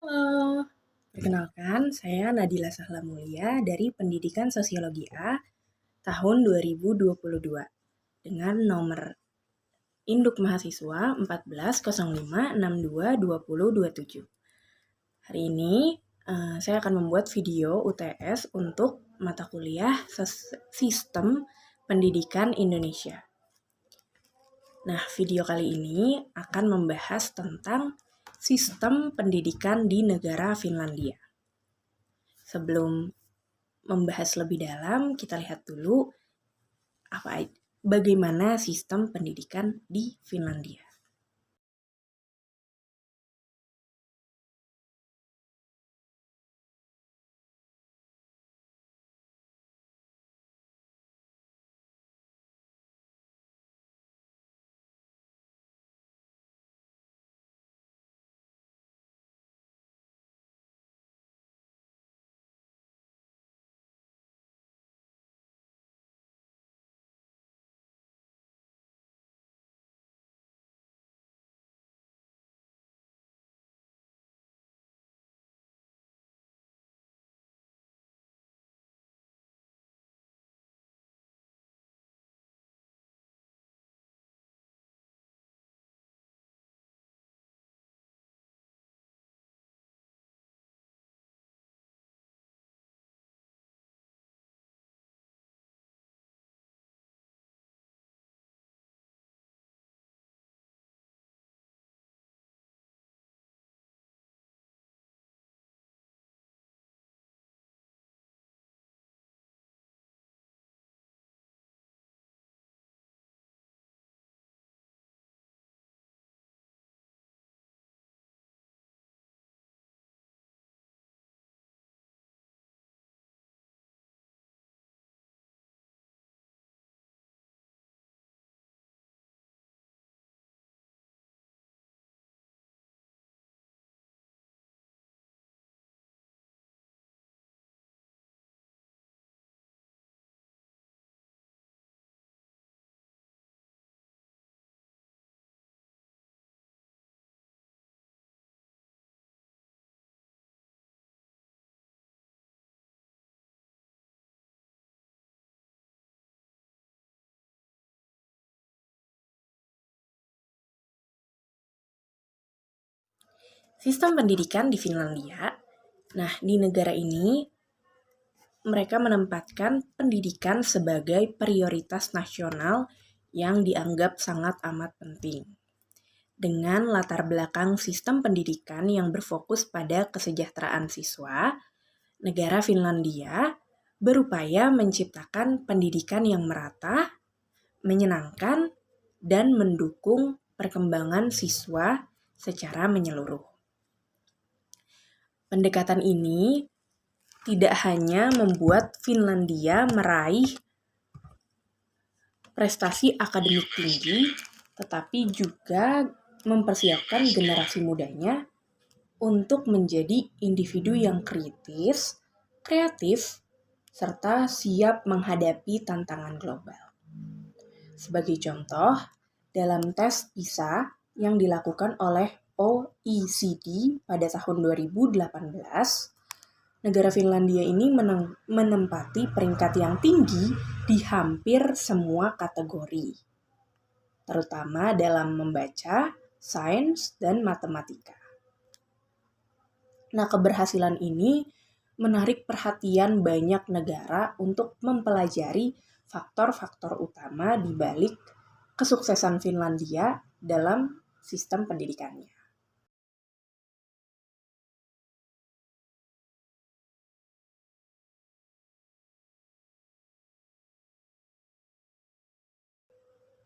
Halo, perkenalkan saya Nadila Sahlamulya dari Pendidikan Sosiologi A tahun 2022 dengan nomor Induk Mahasiswa 1405622027. Hari ini saya akan membuat video UTS untuk mata kuliah Sistem Pendidikan Indonesia. Nah, video kali ini akan membahas tentang sistem pendidikan di negara Finlandia. Sebelum membahas lebih dalam, kita lihat dulu bagaimana sistem pendidikan di Finlandia. Sistem pendidikan di Finlandia. Nah, di negara ini mereka menempatkan pendidikan sebagai prioritas nasional yang dianggap sangat amat penting. Dengan latar belakang sistem pendidikan yang berfokus pada kesejahteraan siswa, negara Finlandia berupaya menciptakan pendidikan yang merata, menyenangkan, dan mendukung perkembangan siswa secara menyeluruh. Pendekatan ini tidak hanya membuat Finlandia meraih prestasi akademik tinggi, tetapi juga mempersiapkan generasi mudanya untuk menjadi individu yang kritis, kreatif, serta siap menghadapi tantangan global. Sebagai contoh, dalam tes PISA yang dilakukan oleh OECD pada tahun 2018, negara Finlandia ini menempati peringkat yang tinggi di hampir semua kategori, terutama dalam membaca, sains, dan matematika. Nah, keberhasilan ini menarik perhatian banyak negara untuk mempelajari faktor-faktor utama di balik kesuksesan Finlandia dalam sistem pendidikannya.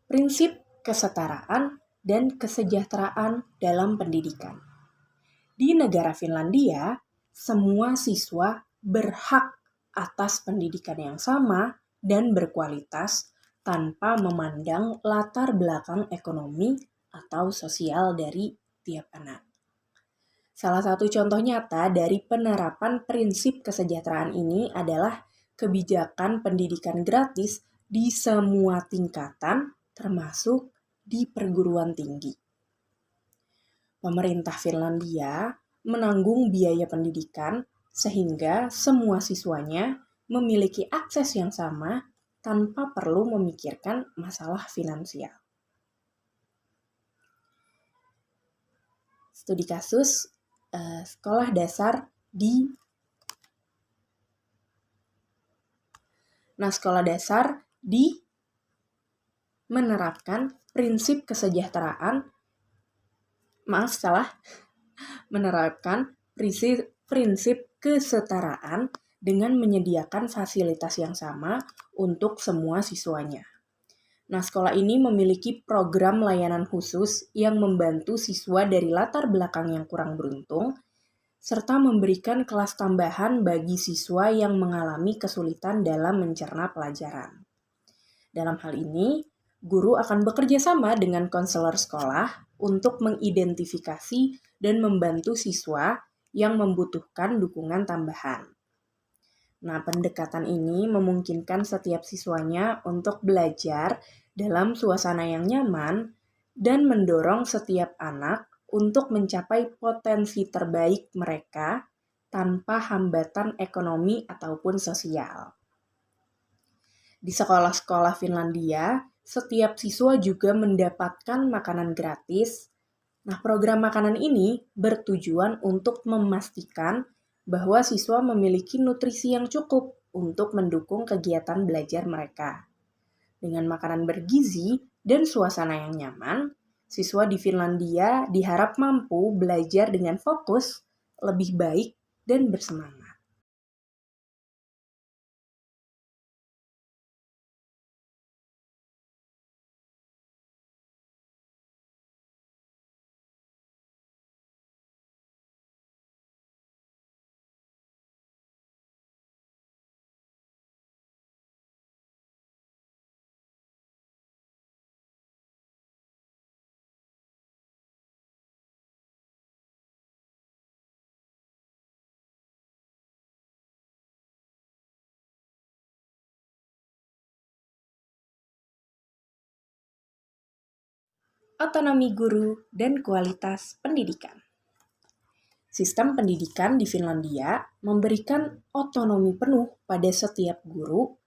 Prinsip kesetaraan dan kesejahteraan dalam pendidikan. Di negara Finlandia, semua siswa berhak atas pendidikan yang sama dan berkualitas tanpa memandang latar belakang ekonomi atau sosial dari tiap anak. Salah satu contoh nyata dari penerapan prinsip kesejahteraan ini adalah kebijakan pendidikan gratis di semua tingkatan, termasuk di perguruan tinggi. Pemerintah Finlandia menanggung biaya pendidikan sehingga semua siswanya memiliki akses yang sama tanpa perlu memikirkan masalah finansial. Studi kasus sekolah dasar di sekolah dasar menerapkan prinsip kesejahteraan, menerapkan prinsip kesetaraan dengan menyediakan fasilitas yang sama untuk semua siswanya. Sekolah ini memiliki program layanan khusus yang membantu siswa dari latar belakang yang kurang beruntung, serta memberikan kelas tambahan bagi siswa yang mengalami kesulitan dalam mencerna pelajaran. Dalam hal ini, guru akan bekerja sama dengan konselor sekolah untuk mengidentifikasi dan membantu siswa yang membutuhkan dukungan tambahan. Pendekatan ini memungkinkan setiap siswanya untuk belajar dalam suasana yang nyaman dan mendorong setiap anak untuk mencapai potensi terbaik mereka tanpa hambatan ekonomi ataupun sosial. Di sekolah-sekolah Finlandia, setiap siswa juga mendapatkan makanan gratis. Program makanan ini bertujuan untuk memastikan bahwa siswa memiliki nutrisi yang cukup untuk mendukung kegiatan belajar mereka. Dengan makanan bergizi dan suasana yang nyaman, siswa di Finlandia diharap mampu belajar dengan fokus, lebih baik, dan bersemangat. Otonomi guru dan kualitas pendidikan. Sistem pendidikan di Finlandia memberikan otonomi penuh pada setiap guru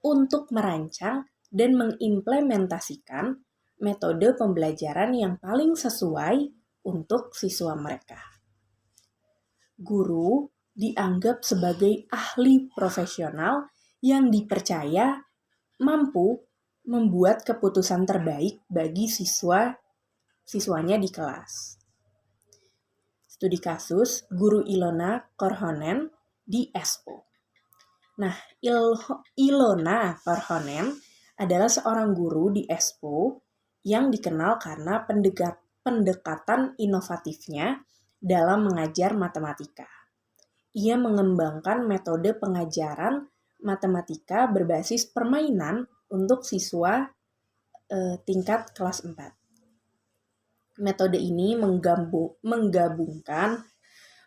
untuk merancang dan mengimplementasikan metode pembelajaran yang paling sesuai untuk siswa mereka. Guru dianggap sebagai ahli profesional yang dipercaya mampu membuat keputusan terbaik bagi siswanya di kelas. Studi kasus Guru Ilona Korhonen di Espoo. Ilona Korhonen adalah seorang guru di Espoo yang dikenal karena pendekatan inovatifnya dalam mengajar matematika. Ia mengembangkan metode pengajaran matematika berbasis permainan untuk siswa tingkat kelas 4. Metode ini menggabungkan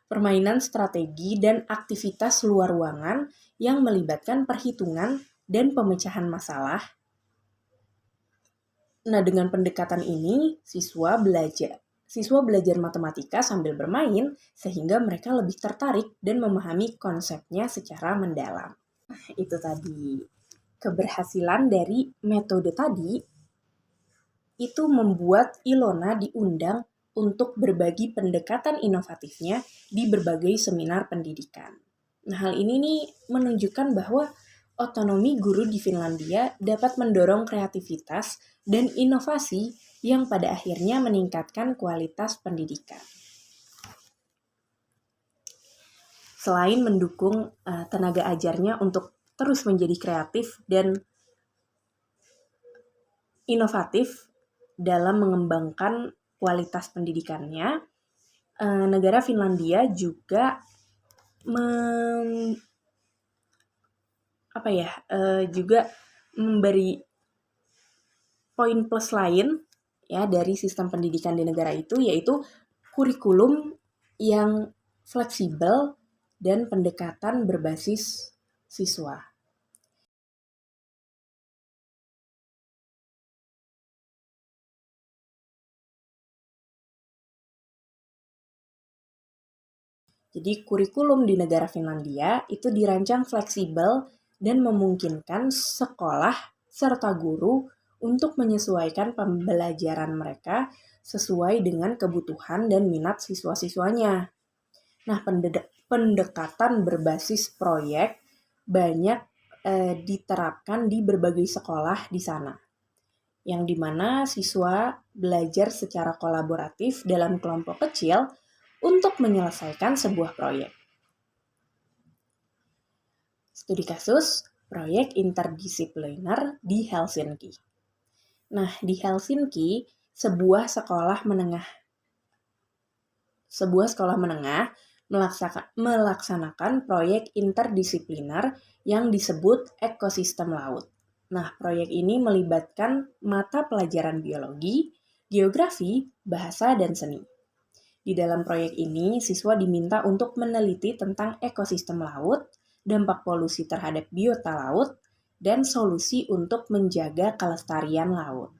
permainan strategi dan aktivitas luar ruangan yang melibatkan perhitungan dan pemecahan masalah. Dengan pendekatan ini, siswa belajar matematika sambil bermain sehingga mereka lebih tertarik dan memahami konsepnya secara mendalam. Itu tadi. Keberhasilan dari metode tadi itu membuat Ilona diundang untuk berbagi pendekatan inovatifnya di berbagai seminar pendidikan. Hal ini menunjukkan bahwa otonomi guru di Finlandia dapat mendorong kreativitas dan inovasi yang pada akhirnya meningkatkan kualitas pendidikan. Selain mendukung tenaga ajarnya untuk terus menjadi kreatif dan inovatif dalam mengembangkan kualitas pendidikannya, negara Finlandia juga juga memberi poin plus lain ya dari sistem pendidikan di negara itu, yaitu kurikulum yang fleksibel dan pendekatan berbasis siswa. Jadi kurikulum di negara Finlandia itu dirancang fleksibel dan memungkinkan sekolah serta guru untuk menyesuaikan pembelajaran mereka sesuai dengan kebutuhan dan minat siswa-siswanya. Nah, pendekatan berbasis proyek banyak diterapkan di berbagai sekolah di sana, yang dimana siswa belajar secara kolaboratif dalam kelompok kecil untuk menyelesaikan sebuah proyek. Studi kasus proyek interdisipliner di Helsinki. Nah, di Helsinki, sebuah sekolah menengah melaksanakan proyek interdisipliner yang disebut ekosistem laut. Nah, proyek ini melibatkan mata pelajaran biologi, geografi, bahasa, dan seni. Di dalam proyek ini, siswa diminta untuk meneliti tentang ekosistem laut, dampak polusi terhadap biota laut, dan solusi untuk menjaga kelestarian laut.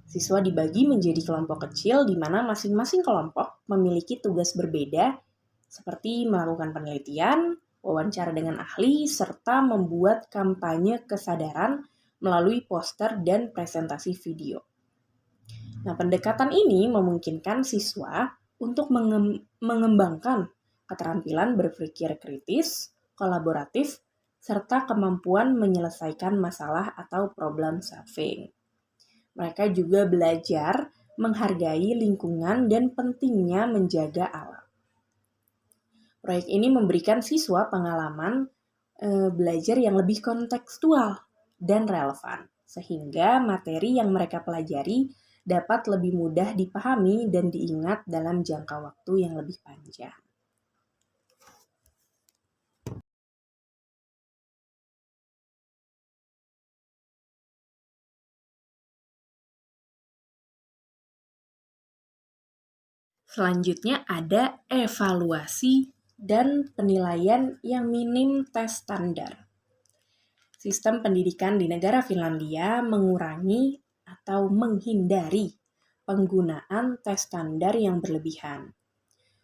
Siswa dibagi menjadi kelompok kecil di mana masing-masing kelompok memiliki tugas berbeda, seperti melakukan penelitian, wawancara dengan ahli, serta membuat kampanye kesadaran melalui poster dan presentasi video. Nah, pendekatan ini memungkinkan siswa untuk mengembangkan keterampilan berpikir kritis, kolaboratif, serta kemampuan menyelesaikan masalah atau problem solving. Mereka juga belajar menghargai lingkungan dan pentingnya menjaga alam. Proyek ini memberikan siswa pengalaman belajar yang lebih kontekstual dan relevan, sehingga materi yang mereka pelajari dapat lebih mudah dipahami dan diingat dalam jangka waktu yang lebih panjang. Selanjutnya ada evaluasi dan penilaian yang minim tes standar. Sistem pendidikan di negara Finlandia mengurangi atau menghindari penggunaan tes standar yang berlebihan.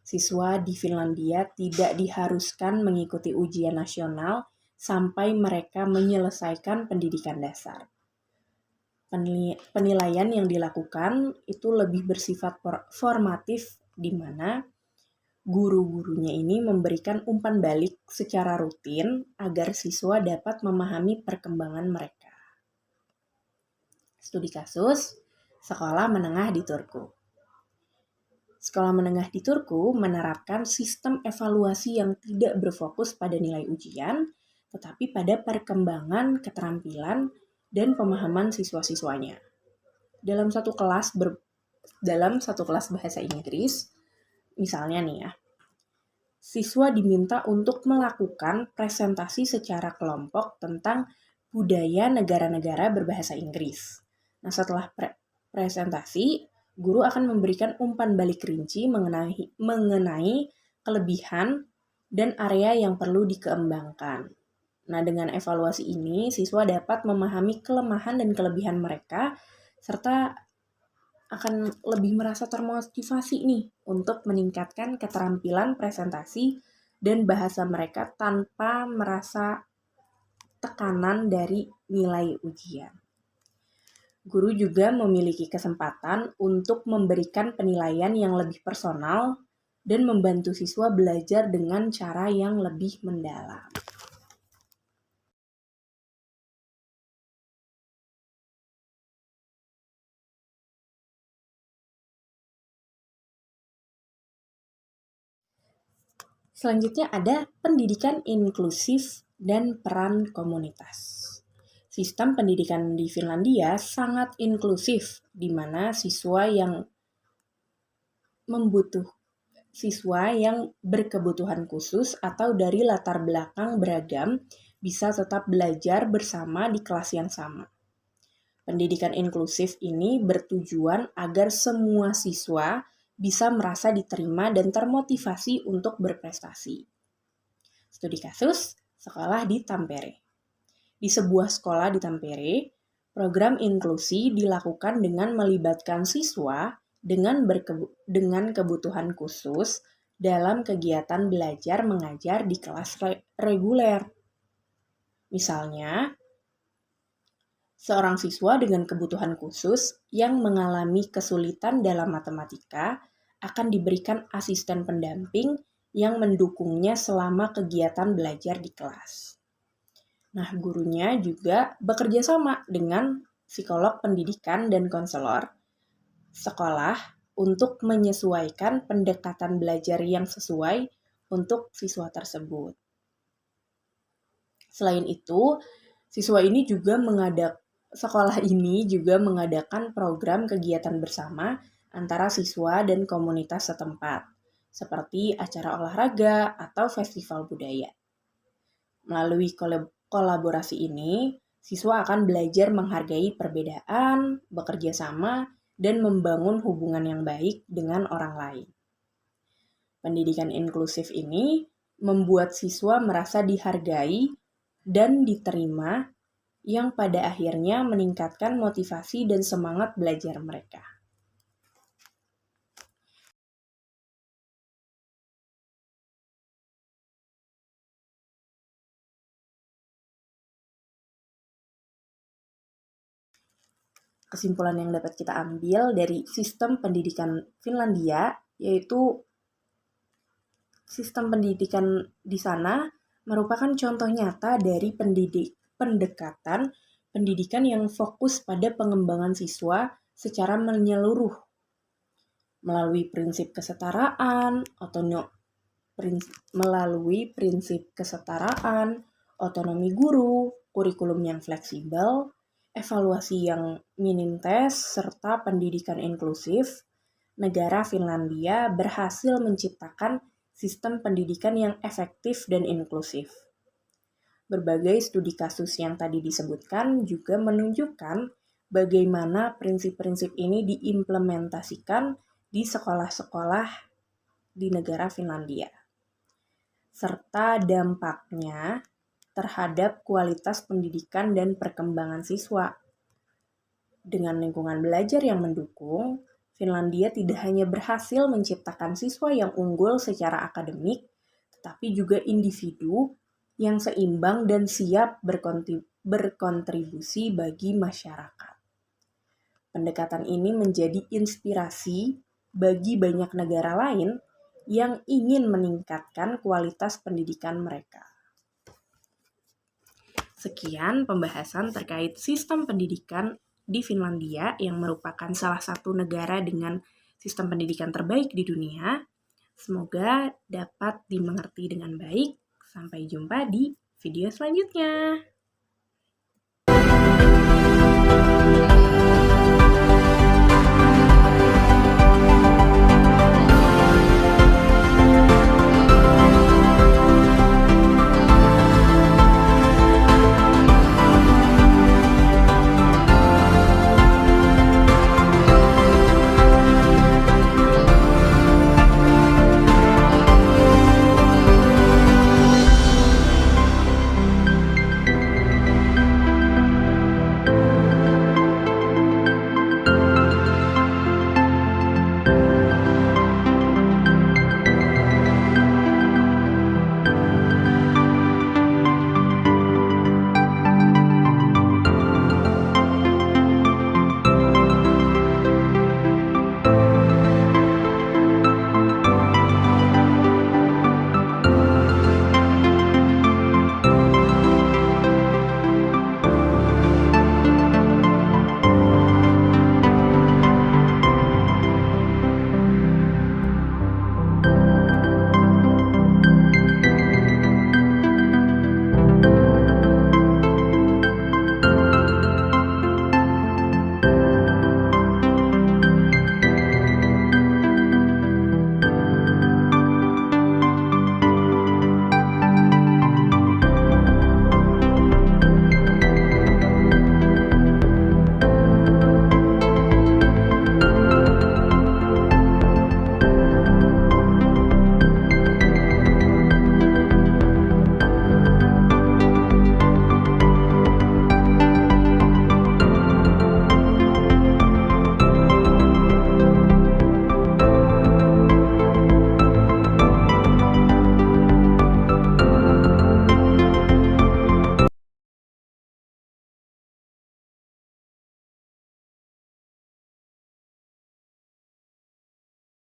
Siswa di Finlandia tidak diharuskan mengikuti ujian nasional sampai mereka menyelesaikan pendidikan dasar. Penilaian yang dilakukan itu lebih bersifat formatif, di mana guru-gurunya ini memberikan umpan balik secara rutin agar siswa dapat memahami perkembangan mereka. Studi kasus sekolah menengah di Turku. Sekolah menengah di Turku menerapkan sistem evaluasi yang tidak berfokus pada nilai ujian, tetapi pada perkembangan keterampilan dan pemahaman siswa-siswanya. Dalam satu kelas bahasa Inggris, misalnya nih ya, siswa diminta untuk melakukan presentasi secara kelompok tentang budaya negara-negara berbahasa Inggris. Nah, setelah presentasi, guru akan memberikan umpan balik rinci mengenai kelebihan dan area yang perlu dikembangkan. Nah, dengan evaluasi ini, siswa dapat memahami kelemahan dan kelebihan mereka, serta akan lebih merasa termotivasi nih untuk meningkatkan keterampilan presentasi dan bahasa mereka tanpa merasa tekanan dari nilai ujian. Guru juga memiliki kesempatan untuk memberikan penilaian yang lebih personal dan membantu siswa belajar dengan cara yang lebih mendalam. Selanjutnya ada pendidikan inklusif dan peran komunitas. Sistem pendidikan di Finlandia sangat inklusif, di mana siswa yang berkebutuhan khusus atau dari latar belakang beragam bisa tetap belajar bersama di kelas yang sama. Pendidikan inklusif ini bertujuan agar semua siswa bisa merasa diterima dan termotivasi untuk berprestasi. Studi kasus sekolah di Tampere. Di sebuah sekolah di Tampere, program inklusi dilakukan dengan melibatkan siswa dengan kebutuhan khusus dalam kegiatan belajar mengajar di kelas reguler. Misalnya, seorang siswa dengan kebutuhan khusus yang mengalami kesulitan dalam matematika akan diberikan asisten pendamping yang mendukungnya selama kegiatan belajar di kelas. Nah, gurunya juga bekerja sama dengan psikolog pendidikan dan konselor sekolah untuk menyesuaikan pendekatan belajar yang sesuai untuk siswa tersebut. Selain itu, sekolah ini juga mengadakan program kegiatan bersama antara siswa dan komunitas setempat, seperti acara olahraga atau festival budaya. Melalui kolaborasi ini, siswa akan belajar menghargai perbedaan, bekerja sama, dan membangun hubungan yang baik dengan orang lain. Pendidikan inklusif ini membuat siswa merasa dihargai dan diterima, yang pada akhirnya meningkatkan motivasi dan semangat belajar mereka. Kesimpulan yang dapat kita ambil dari sistem pendidikan Finlandia, yaitu sistem pendidikan di sana merupakan contoh nyata dari pendekatan pendidikan yang fokus pada pengembangan siswa secara menyeluruh melalui prinsip kesetaraan, otonomi guru, kurikulum yang fleksibel, evaluasi yang minim tes, serta pendidikan inklusif. Negara Finlandia berhasil menciptakan sistem pendidikan yang efektif dan inklusif. Berbagai studi kasus yang tadi disebutkan juga menunjukkan bagaimana prinsip-prinsip ini diimplementasikan di sekolah-sekolah di negara Finlandia, serta dampaknya terhadap kualitas pendidikan dan perkembangan siswa. Dengan lingkungan belajar yang mendukung, Finlandia tidak hanya berhasil menciptakan siswa yang unggul secara akademik, tetapi juga individu yang seimbang dan siap berkontribusi bagi masyarakat. Pendekatan ini menjadi inspirasi bagi banyak negara lain yang ingin meningkatkan kualitas pendidikan mereka. Sekian pembahasan terkait sistem pendidikan di Finlandia yang merupakan salah satu negara dengan sistem pendidikan terbaik di dunia. Semoga dapat dimengerti dengan baik. Sampai jumpa di video selanjutnya.